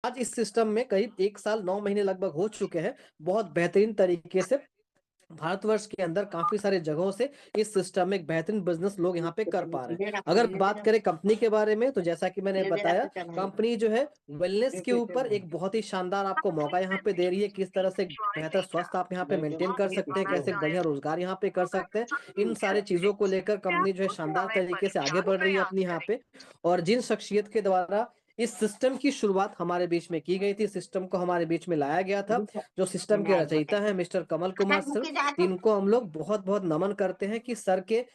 आज इस सिस्टम में करीब 1 साल 9 महीने लगभग हो चुके हैं। बहुत बेहतरीन तरीके से भारतवर्ष के अंदर काफी सारे जगहों से इस सिस्टम में एक बेहतरीन बिजनेस लोग यहाँ पे कर पा रहे हैं। अगर बात करें कंपनी के बारे में, तो जैसा कि मैंने बताया, कंपनी जो है वेलनेस के ऊपर एक बहुत ही शानदार आपको मौका यहाँ पे दे रही है। किस तरह से बेहतर स्वास्थ्य आप यहाँ पे मेंटेन कर सकते हैं, कैसे बढ़िया रोजगार यहाँ पे कर सकते हैं, इन सारे चीजों को लेकर कंपनी जो है शानदार तरीके से आगे बढ़ रही है अपनी यहाँ पे। और जिन शख्सियत के द्वारा इस सिस्टम की शुरुआत हमारे बीच में की गई थी, सिस्टम को हमारे बीच में लाया गया था, जो सिस्टम के रचयिता हैं मिस्टर कमल कुमार सर, इनको हम लोग बहुत बहुत नमन करते हैं कि सर के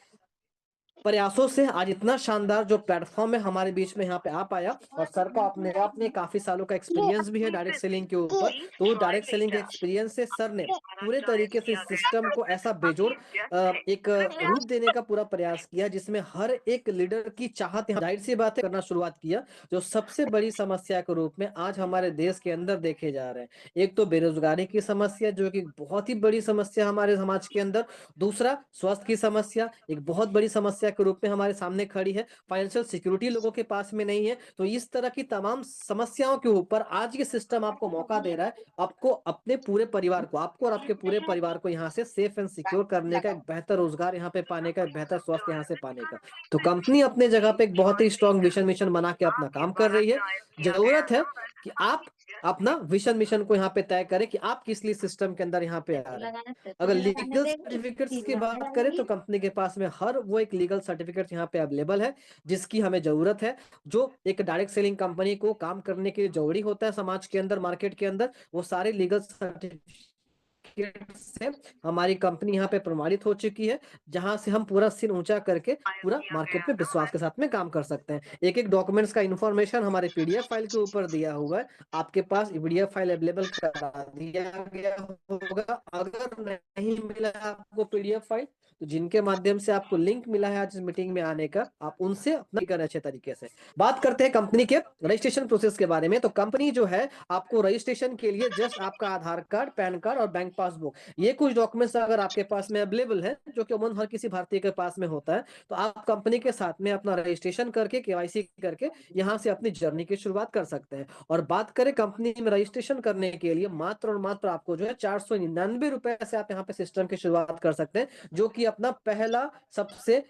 प्रयासों से आज इतना शानदार जो प्लेटफॉर्म है हमारे बीच में यहाँ पे आ पाया। और सर का अपने आप में काफी सालों का एक्सपीरियंस भी है डायरेक्ट सेलिंग के ऊपर। तो डायरेक्ट सेलिंग के एक्सपीरियंस से सर ने पूरे तरीके से इस सिस्टम को ऐसा बेजोड़ एक रूप देने का पूरा प्रयास किया, जिसमें हर एक लीडर की चाहत, जाहिर सी बात है, करना शुरुआत किया, जो सबसे बड़ी समस्या के रूप में आज हमारे देश के अंदर देखे जा रहे हैं। एक तो बेरोजगारी की समस्या, जो कि बहुत ही बड़ी समस्या हमारे समाज के अंदर। दूसरा, स्वास्थ्य की समस्या एक बहुत बड़ी समस्या के रूप में हमारे सामने खड़ी है। फाइनेंशियल सिक्योरिटी लोगों के पास में नहीं है। तो इस तरह की तमाम समस्याओं के ऊपर आज ये सिस्टम आपको मौका दे रहा है, आपको अपने पूरे परिवार को, आपको और आपके पूरे परिवार को यहाँ से सेफ एंड सिक्योर करने का, एक बेहतर रोजगार यहाँ पे पाने का, एक बेहतर स्वास्थ्य यहाँ से पाने का। तो कंपनी अपने जगह पे एक बहुत ही स्ट्रॉन्ग विजन मिशन बना के अपना काम कर रही है। जरूरत है कि आप अपना विजन मिशन को यहाँ पे तय करें कि आप किस लिए सिस्टम के अंदर यहाँ पे आ रहे हैं। अगर लीगल सर्टिफिकेट्स की बात करें, तो कंपनी के पास में हर वो एक लीगल सर्टिफिकेट यहाँ पे अवेलेबल है जिसकी हमें जरूरत है। जो एक डायरेक्ट सेलिंग कंपनी को काम करने के लिए जरूरी होता है समाज के अंदर, मार्केट के अंदर, वो सारे लीगल सर्टिफिकेट से हमारी कंपनी यहाँ पे प्रमाणित हो चुकी है, जहां से हम पूरा सिर ऊंचा करके पूरा मार्केट में विश्वास के साथ में काम कर सकते हैं। एक एक डॉक्यूमेंट्स का इंफॉर्मेशन हमारे पीडीएफ फाइल के ऊपर दिया हुआ है। आपके पास पीडीएफ फाइल अवेलेबल करा दिया गया होगा। अगर नहीं मिला आपको पीडीएफ फाइल, तो जिनके माध्यम से आपको लिंक मिला है आज इस मीटिंग में आने का, आप उनसे अपना कर अच्छे तरीके से बात करते हैं कंपनी के रजिस्ट्रेशन प्रोसेस के बारे में। तो कंपनी जो है, आपको रजिस्ट्रेशन के लिए जस्ट आपका आधार कार्ड, पैन कार्ड और बैंक पासबुक, ये कुछ डॉक्यूमेंट्स अगर आपके पास में अवेलेबल है, जो कि अमूमन हर किसी भारतीय के पास में होता है, तो आप कंपनी के साथ में अपना रजिस्ट्रेशन करके, केवाईसी करके यहाँ से अपनी जर्नी की शुरुआत कर सकते हैं। और बात करें कंपनी में रजिस्ट्रेशन करने के लिए, मात्र और मात्र आपको जो है 499 रुपए से आप यहाँ पे सिस्टम की शुरुआत कर सकते हैं, जो कि अपना पहला सबसे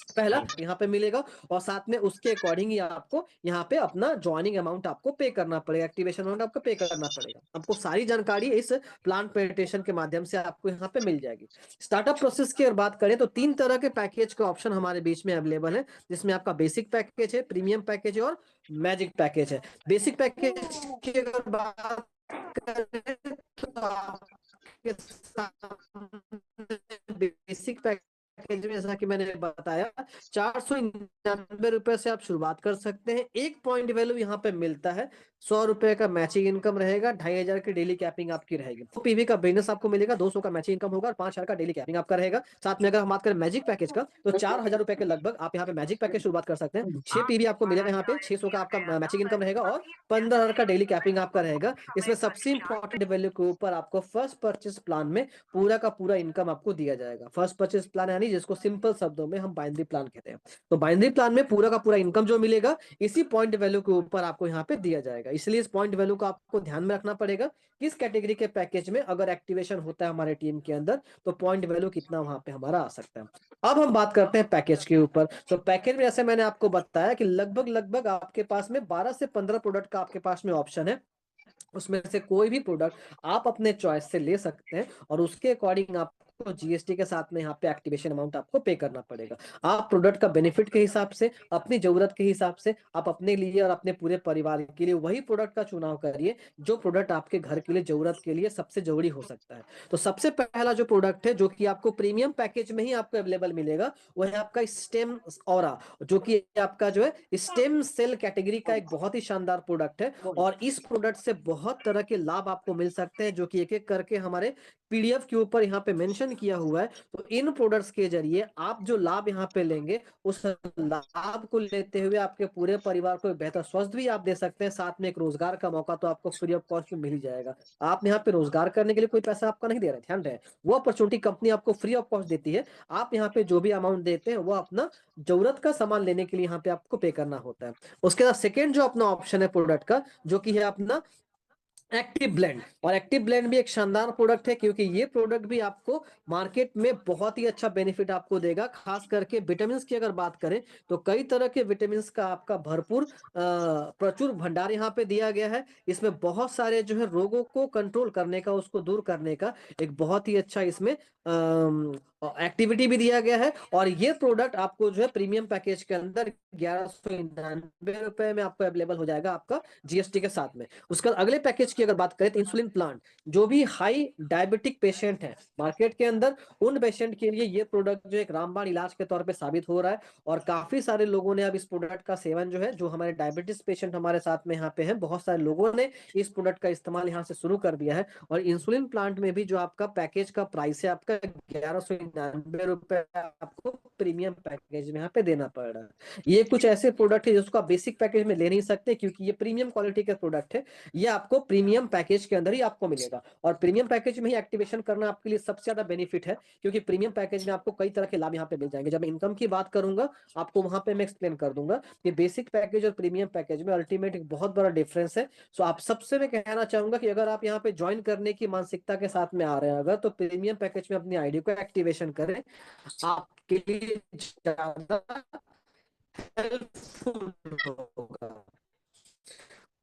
पहला यहाँ पे मिलेगा। और साथ में उसके अकॉर्डिंग ही आपको यहाँ पे अपना ज्वाइनिंग अमाउंट आपको पे करना पड़ेगा, एक्टिवेशन अमाउंट आपको पे करना पड़ेगा। आपको सारी जानकारी इस प्लान प्रेजेंटेशन के माध्यम से आपको यहाँ पे मिल जाएगी। स्टार्टअप प्रोसेस की अगर बात करें, तो 3 तरह के पैकेज का ऑप्शन हमारे बीच में अवेलेबल है, जिसमें आपका बेसिक पैकेज है, प्रीमियम पैकेज है और मैजिक पैकेज है। बेसिक पैकेज की अगर बात करें, तो आपके बेसिक पैकेज में, जैसा कि मैंने बताया, 499 रुपए से आप शुरुआत कर सकते हैं। एक पॉइंट वैल्यू यहाँ पे मिलता है, 100 रुपए का मैचिंग इनकम रहेगा, 2500 की डेली कैपिंग आपकी रहेगी। तो पीवी का बिजनेस आपको मिलेगा, 200 का मैचिंग इनकम होगा और 5000 का डेली कैपिंग आपका रहेगा। साथ में अगर हम बात करें मैजिक पैकेज का, तो 4000 रुपए के लगभग आप यहाँ पे मैजिक पैकेज शुरुआत कर सकते हैं। 6 पीवी आपको मिलेगा, यहाँ पे 600 का आपका मैचिंग इनकम रहेगा और 15000 का डेली कैपिंग आपका रहेगा। इसमें सबसे इंपॉर्टेंट वैल्यू के ऊपर आपको फर्स्ट परचेज प्लान में पूरा का पूरा इनकम आपको दिया जाएगा। फर्स्ट परचेज प्लान यानी जिसको सिंपल शब्दों में हम बाइनरी प्लान कहते हैं। तो बाइनरी प्लान में पूरा का पूरा इनकम जो मिलेगा, इसी पॉइंट वैल्यू के ऊपर आपको यहाँ पे दिया जाएगा। इसलिए इस पॉइंट वैल्यू को आपको ध्यान में रखना पड़ेगा, किस कैटेगरी के पैकेज में अगर एक्टिवेशन होता है हमारे टीम के अंदर, तो पॉइंट वैल्यू कितना वहां पे हमारा आ सकता है। अब हम बात करते हैं पैकेज के ऊपर। तो पैकेज में, जैसे मैंने आपको बताया, कि लगभग लगभग आपके पास में 12 से 15 प्रोडक्ट का आपके पास में ऑप्शन है। उसमें से कोई भी प्रोडक्ट आप अपने चॉइस से ले सकते हैं और उसके अकॉर्डिंग आपको जीएसटी के साथ में यहाँ पे एक्टिवेशन अमाउंट आपको पे करना पड़ेगा। आप प्रोडक्ट का बेनिफिट के हिसाब से, अपनी जरूरत के हिसाब से, आप अपने लिए और अपने पूरे परिवार के लिए वही प्रोडक्ट का चुनाव करिए जो प्रोडक्ट आपके घर के लिए, जरूरत के लिए सबसे जरूरी हो सकता है। तो सबसे पहला जो प्रोडक्ट है, जो कि आपको प्रीमियम पैकेज में ही आपको अवेलेबल मिलेगा, वो है आपका स्टेम ऑरा, जो कि आपका जो है स्टेम सेल कैटेगरी का एक बहुत ही शानदार प्रोडक्ट है। और इस प्रोडक्ट से बहुत तरह के लाभ आपको मिल सकते हैं, जो कि एक एक करके हमारे पीडीएफ के ऊपर यहाँ पे मेंशन मेंशन किया हुआ है। तो इन प्रोडक्ट्स के जरिए आप जो लाभ यहाँ पे लेंगे, उस लाभ को लेते हुए आपके पूरे परिवार को बेहतर स्वास्थ्य भी आप दे सकते हैं, साथ में एक रोजगार का मौका तो आपको फ्री ऑफ कॉस्ट में मिल ही जाएगा। आप यहाँ पे रोजगार करने के लिए कोई पैसा आपका नहीं दे रहे, ध्यान रहे, वो अपॉर्चुनिटी कंपनी आपको फ्री ऑफ कॉस्ट देती है। आप यहाँ पे जो भी अमाउंट देते हैं वो अपना जरूरत का सामान लेने के लिए यहाँ पे आपको पे करना होता है। उसके बाद सेकेंड जो अपना ऑप्शन है प्रोडक्ट का, जो कि है अपना एक्टिव ब्लेंड। और एक्टिव ब्लेंड भी एक शानदार प्रोडक्ट है, क्योंकि ये प्रोडक्ट भी आपको मार्केट में बहुत ही अच्छा बेनिफिट आपको देगा। खास करके विटामिन की अगर बात करें तो कई तरह के विटामिन का आपका भरपूर प्रचुर भंडार यहाँ पे दिया गया है। इसमें बहुत सारे जो है रोगों को कंट्रोल करने का, उसको दूर करने का एक बहुत ही अच्छा इसमें एक्टिविटी भी दिया गया है। और ये प्रोडक्ट आपको जो है प्रीमियम पैकेज के अंदर 1199 में आपको अवेलेबल हो जाएगा, आपका जीएसटी के साथ में। उसके बाद अगले पैकेज की अगर बात करें तो इंसुलिन प्लांट, जो भी हाई डायबिटिक पेशेंट हैं मार्केट के अंदर, उन पेशेंट के लिए ये प्रोडक्ट जो एक रामबाण इलाज के तौर पे साबित हो रहा है। और काफी सारे लोगों ने अब इस प्रोडक्ट का सेवन जो है, जो हमारे डायबिटीज पेशेंट हमारे साथ में यहाँ पे हैं, बहुत सारे लोगों ने इस प्रोडक्ट का इस्तेमाल यहाँ से शुरू कर दिया है। और इंसुलिन प्लांट में भी जो आपका पैकेज का प्राइस है आपका 1199 आपको प्रीमियम पैकेज में यहाँ पे देना पड़ रहा है। ये कुछ ऐसे प्रोडक्ट है जिसको आप बेसिक पैकेज में ले नहीं सकते, क्योंकि ये प्रीमियम क्वालिटी का प्रोडक्ट है। ये आपको प्रीमियम पैकेज के अंदर ही आपको मिलेगा। और प्रीमियम पैकेज में ही एक्टिवेशन करना आपके लिए सबसे ज्यादा बेनिफिट है, क्योंकि प्रीमियम पैकेज में आपको कई तरह के लाभ यहाँ पे मिल जाएंगे। जब मैं इनकम की बात करूंगा आपको वहां पे मैं एक्सप्लेन कर दूंगा कि बेसिक पैकेज और प्रीमियम पैकेज में अल्टीमेट एक बहुत बड़ा डिफरेंस है। सो आप सबसे मैं कहना चाहूंगा कि अगर आप यहाँ पे ज्वाइन करने की मानसिकता के साथ में आ रहे हैं अगर, तो प्रीमियम पैकेज में अपनी आईडी को एक्टिवेशन करें, आपके लिए ज्यादा हेल्पफुल होगा।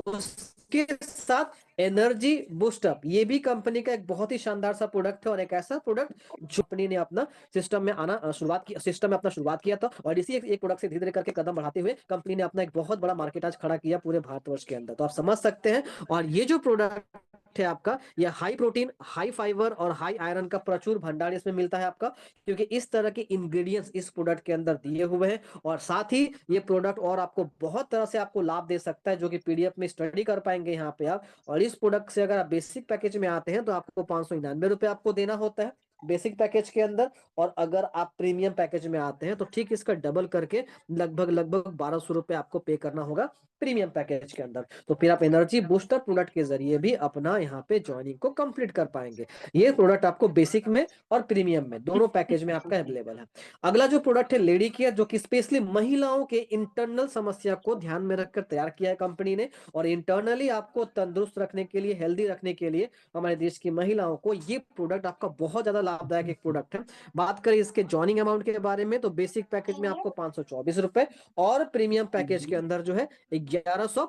उसके साथ एनर्जी बूस्टअप, ये भी कंपनी का एक बहुत ही शानदार सा प्रोडक्ट है, और एक ऐसा प्रोडक्ट जो कंपनी ने अपना सिस्टम में आना शुरुआत की, सिस्टम में अपना शुरुआत किया था। और इसी एक प्रोडक्ट से धीरे धीरे करके कदम बढ़ाते हुए कंपनी ने अपना एक बहुत बड़ा मार्केट आज खड़ा किया पूरे भारतवर्ष के अंदर, तो आप समझ सकते हैं। और ये जो प्रोडक्ट है आपका, ये हाई प्रोटीन, हाई फाइबर और हाई आयरन का प्रचुर भंडार इसमें मिलता है आपका, क्योंकि इस तरह के इंग्रेडिएंट्स इस प्रोडक्ट के अंदर दिए हुए हैं। और साथ ही ये प्रोडक्ट और आपको बहुत तरह से आपको लाभ दे सकता है, जो कि पीडीएफ में स्टडी कर पाएंगे यहाँ पे आप। और इस प्रोडक्ट से अगर आप बेसिक पैकेज में आते हैं तो आपको 599 आपको देना होता है बेसिक पैकेज के अंदर। और अगर आप प्रीमियम पैकेज में आते हैं तो ठीक इसका डबल करके लगभग लगभग 1200 आपको पे करना होगा प्रीमियम पैकेज के अंदर। तो फिर आप एनर्जी बूस्टर प्रोडक्ट के जरिए भी अपना यहाँ पे ज्वाइनिंग को कंप्लीट कर पाएंगे। ये प्रोडक्ट आपको बेसिक में और प्रीमियम में दोनों पैकेज में आपका अवेलेबल है। अगला जो प्रोडक्ट है लेडी केयर, जो कि स्पेशली महिलाओं के इंटरनल समस्या को ध्यान में रखकर तैयार किया है कंपनी ने। और इंटरनली आपको तंदुरुस्त रखने के लिए, हेल्दी रखने के लिए हमारे देश की महिलाओं को ये प्रोडक्ट आपका बहुत ज्यादा लाभदायक एक प्रोडक्ट है। बात करें इसके जॉइनिंग अमाउंट के बारे में तो बेसिक पैकेज में आपको 524 और प्रीमियम पैकेज के अंदर जो है 1100,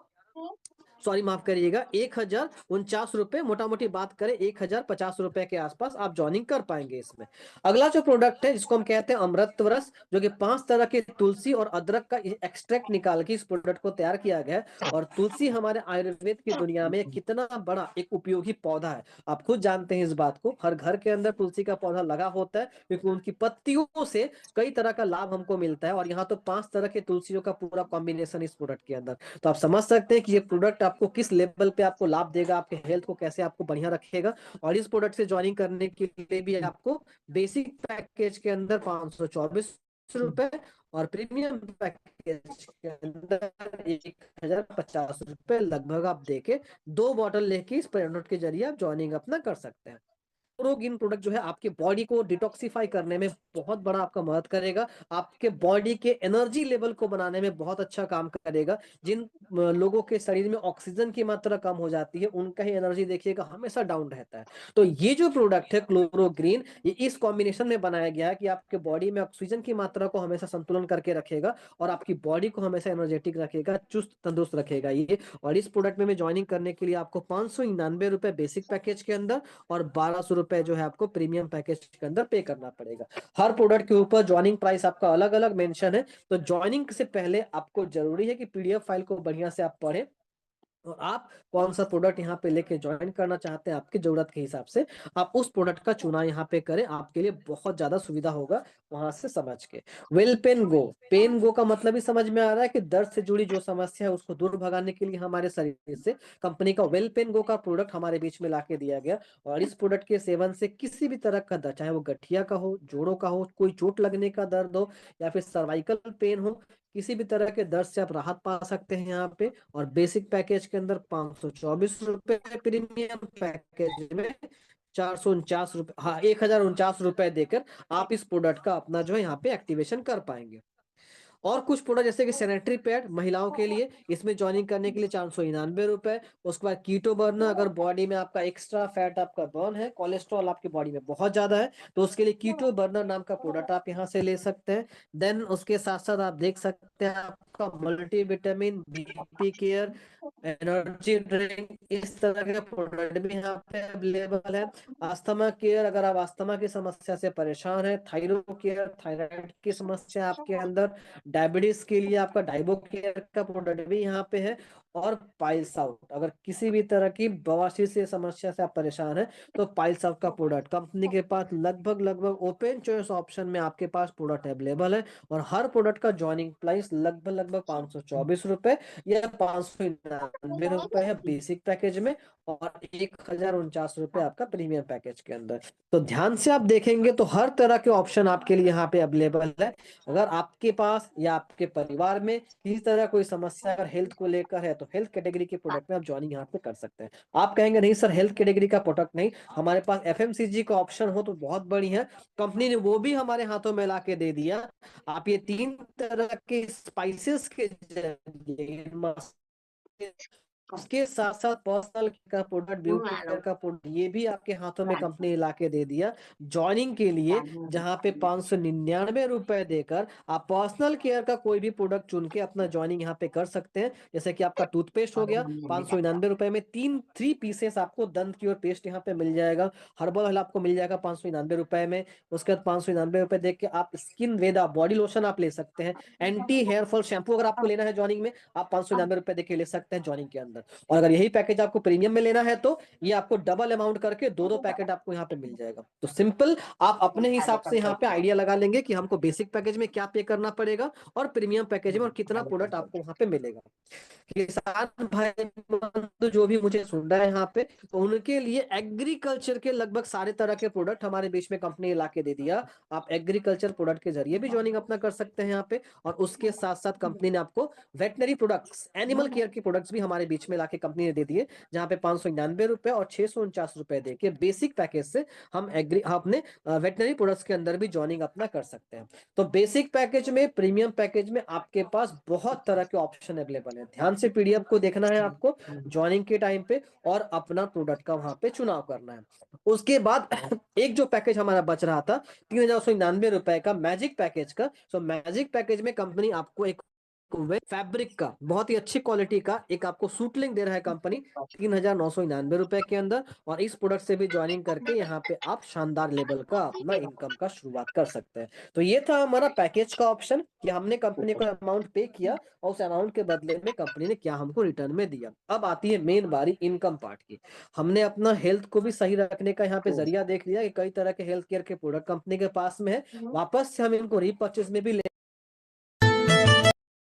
सॉरी माफ करिएगा, 1049 मोटा मोटी बात करें 1050 के आसपास आप ज्वाइनिंग कर पाएंगे इसमें। अगला जो प्रोडक्ट है जिसको हम कहते हैं अमृत रस, जो कि 5 तरह के तुलसी और अदरक का एक्सट्रैक्ट निकाल के इस प्रोडक्ट को तैयार किया गया है। और तुलसी हमारे आयुर्वेद की दुनिया में कितना बड़ा एक उपयोगी पौधा है, आप खुद जानते हैं इस बात को। हर घर के अंदर तुलसी का पौधा लगा होता है, क्योंकि उनकी पत्तियों से कई तरह का लाभ हमको मिलता है। और यहाँ तो 5 तरह के तुलसियों का पूरा कॉम्बिनेशन इस प्रोडक्ट के अंदर। तो आप समझ सकते हैं कि ये प्रोडक्ट आपको किस लेवल पे आपको लाभ देगा, आपके हेल्थ को कैसे आपको बढ़िया रखेगा। और इस प्रोडक्ट से ज्वाइनिंग करने के लिए भी आपको बेसिक पैकेज के अंदर 524 और प्रीमियम पैकेज के अंदर 1050 लगभग आप देके 2 बॉटल लेके इस प्रोडक्ट के जरिए आप ज्वाइनिंग अपना कर सकते हैं। क्लोरोगिन प्रोडक्ट जो है आपके बॉडी को डिटॉक्सिफाई करने में बहुत बड़ा आपका मदद करेगा, आपके बॉडी के एनर्जी लेवल को बनाने में बहुत अच्छा काम करेगा। जिन लोगों के शरीर में ऑक्सीजन की मात्रा कम हो जाती है उनका ही एनर्जी देखिएगा हमेशा डाउन रहता है। तो ये जो प्रोडक्ट है क्लोरोग्रीन, ये इस कॉम्बिनेशन में बनाया गया है कि आपके बॉडी में ऑक्सीजन की मात्रा को हमेशा संतुलन करके रखेगा और आपकी बॉडी को हमेशा एनर्जेटिक रखेगा, चुस्त तंदुरुस्त रखेगा ये। और इस प्रोडक्ट में ज्वाइनिंग करने के लिए आपको 599 बेसिक पैकेज के अंदर और 1200 जो है आपको प्रीमियम पैकेज के अंदर पे करना पड़ेगा। हर प्रोडक्ट के ऊपर ज्वाइनिंग प्राइस आपका अलग अलग मेंशन है। तो ज्वाइनिंग से पहले आपको जरूरी है कि पीडीएफ फाइल को बढ़िया से आप पढ़ें, और आप कौन सा प्रोडक्ट यहाँ पे लेके ज्वाइन करना चाहते हैं आपकी जरूरत के हिसाब से आप उस प्रोडक्ट का चुनाव यहाँ पे करें, आपके लिए बहुत ज्यादा सुविधा होगा वहां से समझ के। वेल पेन गो का मतलब ही समझ में आ रहा है कि दर्द से जुड़ी जो समस्या है उसको दूर भगाने के लिए हमारे शरीर से कंपनी का वेल पेन गो का प्रोडक्ट हमारे बीच में लाके दिया गया। और इस प्रोडक्ट के सेवन से किसी भी तरह का दर्द, चाहे वो गठिया का हो, जोड़ों का हो, कोई चोट लगने का दर्द हो या फिर सर्वाइकल पेन हो, किसी भी तरह के दर्द से आप राहत पा सकते हैं यहाँ पे। और बेसिक पैकेज के अंदर 524 रुपए, प्रीमियम पैकेज में 449 रुपए, हाँ 1049 रुपए देकर आप इस प्रोडक्ट का अपना जो है यहाँ पे एक्टिवेशन कर पाएंगे। और कुछ प्रोडक्ट जैसे कि सैनिटरी पैड महिलाओं के लिए, इसमें ज्वाइनिंग करने के लिए 499 रुपए। उसके बाद कीटो बर्नर, अगर बॉडी में आपका एक्स्ट्रा फैट आपका बर्न है, कोलेस्ट्रॉल आपकी बॉडी में बहुत ज्यादा है, तो उसके लिए कीटो बर्नर नाम का प्रोडक्ट आप यहाँ से ले सकते हैं। देन उसके साथ साथ आप देख सकते हैं आपका multi vitamin, BP care, energy drink, इस तरह के प्रोडक्ट भी यहाँ पे अवेलेबल है। अस्थमा केयर, अगर आप अस्थमा की समस्या से परेशान है, थायरो केयर, थायराइड की समस्या आपके अंदर, डायबिटीज के लिए आपका डाइबो केयर का प्रोडक्ट भी यहाँ पे है। और पाइल्स आउट, अगर किसी भी तरह की बवासीर से समस्या से आप परेशान है तो पाइल्स आउट का प्रोडक्ट कंपनी के पास लगभग लगभग ओपन चॉइस ऑप्शन में आपके पास प्रोडक्ट अवेलेबल है। और हर प्रोडक्ट का ज्वाइनिंग प्राइस लगभग लगभग 524 रुपए या 599 रुपए है बेसिक पैकेज में, और 1049 रुपए आपका प्रीमियम पैकेज के अंदर। तो ध्यान से आप देखेंगे तो हर तरह के ऑप्शन आपके लिए यहाँ पे अवेलेबल है। अगर आपके पास या आपके परिवार में किसी तरह कोई समस्या अगर हेल्थ को लेकर है तो हेल्थ कैटेगरी के प्रोडक्ट में आप ज्वाइनिंग यहाँ पे कर सकते हैं। आप कहेंगे नहीं सर हेल्थ कैटेगरी का प्रोडक्ट नहीं, हमारे पास एफएमसीजी का ऑप्शन हो तो बहुत बढ़िया है, कंपनी ने वो भी हमारे हाथों में ला के दे दिया। आप ये 3 तरह के स्पाइसेस के जरिए, उसके साथ साथ पर्सनल का प्रोडक्ट, ब्यूटी केयर का प्रोडक्ट, ये भी आपके हाथों में कंपनी ने ला के दे दिया ज्वाइनिंग के लिए। जहां पे 599 रुपए देकर आप पर्सनल केयर का कोई भी प्रोडक्ट चुन के अपना ज्वाइनिंग यहाँ पे कर सकते हैं। जैसे कि आपका टूथपेस्ट हो गया, 599 रुपए में 3 पीसेस आपको दंत की और पेस्ट यहाँ पे मिल जाएगा। हर्बल ऑयल आपको मिल जाएगा 599 रुपए में। उसके बाद 599 रुपए देख के आप स्किन वेदा बॉडी लोशन आप ले सकते हैं। एंटी हेयर फॉल शैम्पू अगर आपको लेना है ज्वाइनिंग में, आप 599 रुपए देके ले सकते हैं ज्वाइनिंग के अंदर। और अगर यही पैकेज आपको प्रीमियम में लेना है तो ये आपको डबल अमाउंट करके दो दो पैकेट आपको यहाँ पे मिल जाएगा। तो सिंपल आप अपने हिसाब से यहाँ पे आइडिया लगा लेंगे कि हमको बेसिक पैकेज में क्या पे करना पड़ेगा और प्रीमियम पैकेज में और कितना प्रोडक्ट आपको वहां पे मिलेगा। किसान भाई बंधु जो भी मुझे सुन रहा है यहाँ पे, तो उनके लिए एग्रीकल्चर के लगभग सारे तरह के प्रोडक्ट हमारे बीच में कंपनी ला के दे दिया। आप एग्रीकल्चर प्रोडक्ट के जरिए भी ज्वाइनिंग अपना कर सकते हैं यहाँ पे। और उसके साथ साथ कंपनी ने आपको वेटनरी प्रोडक्ट्स, एनिमल केयर के प्रोडक्ट्स भी हमारे बीच में लाके कंपनी ने दे दिए, जहाँ पे 599 रुपए और 649 रुपए दे के बेसिक पैकेज से हम अपने वेटनरी प्रोडक्ट्स के अंदर भी ज्वाइनिंग अपना कर सकते हैं। तो बेसिक पैकेज में, प्रीमियम पैकेज में आपके पास बहुत तरह के ऑप्शन अवेलेबल है। ध्यान से पीडीएफ को देखना है आपको ज्वाइनिंग के टाइम पे और अपना प्रोडक्ट का वहां पे चुनाव करना है। उसके बाद एक जो पैकेज हमारा बच रहा था 3,999 रुपए का मैजिक पैकेज का, सो मैजिक पैकेज में कंपनी आपको एक फैब्रिक का बहुत ही अच्छी क्वालिटी का एक आपको सूट लिंक दे रहा है कंपनी 3,999 रुपए के अंदर। और इस प्रोडक्ट से भी ज्वाइनिंग करके यहाँ पे आप शानदार लेवल का अपना इनकम का शुरुआत कर सकते हैं। तो ये था हमारा पैकेज का ऑप्शन कि हमने कंपनी को अमाउंट पे किया और उस अमाउंट के बदले में कंपनी ने क्या हमको रिटर्न में दिया। अब आती है मेन बारी इनकम पार्ट की। हमने अपना हेल्थ को भी सही रखने का यहाँ पे जरिया देख लिया कि कई तरह के हेल्थ केयर के प्रोडक्ट कंपनी के पास में है, वापस से हम इनको रीपर्चेज में भी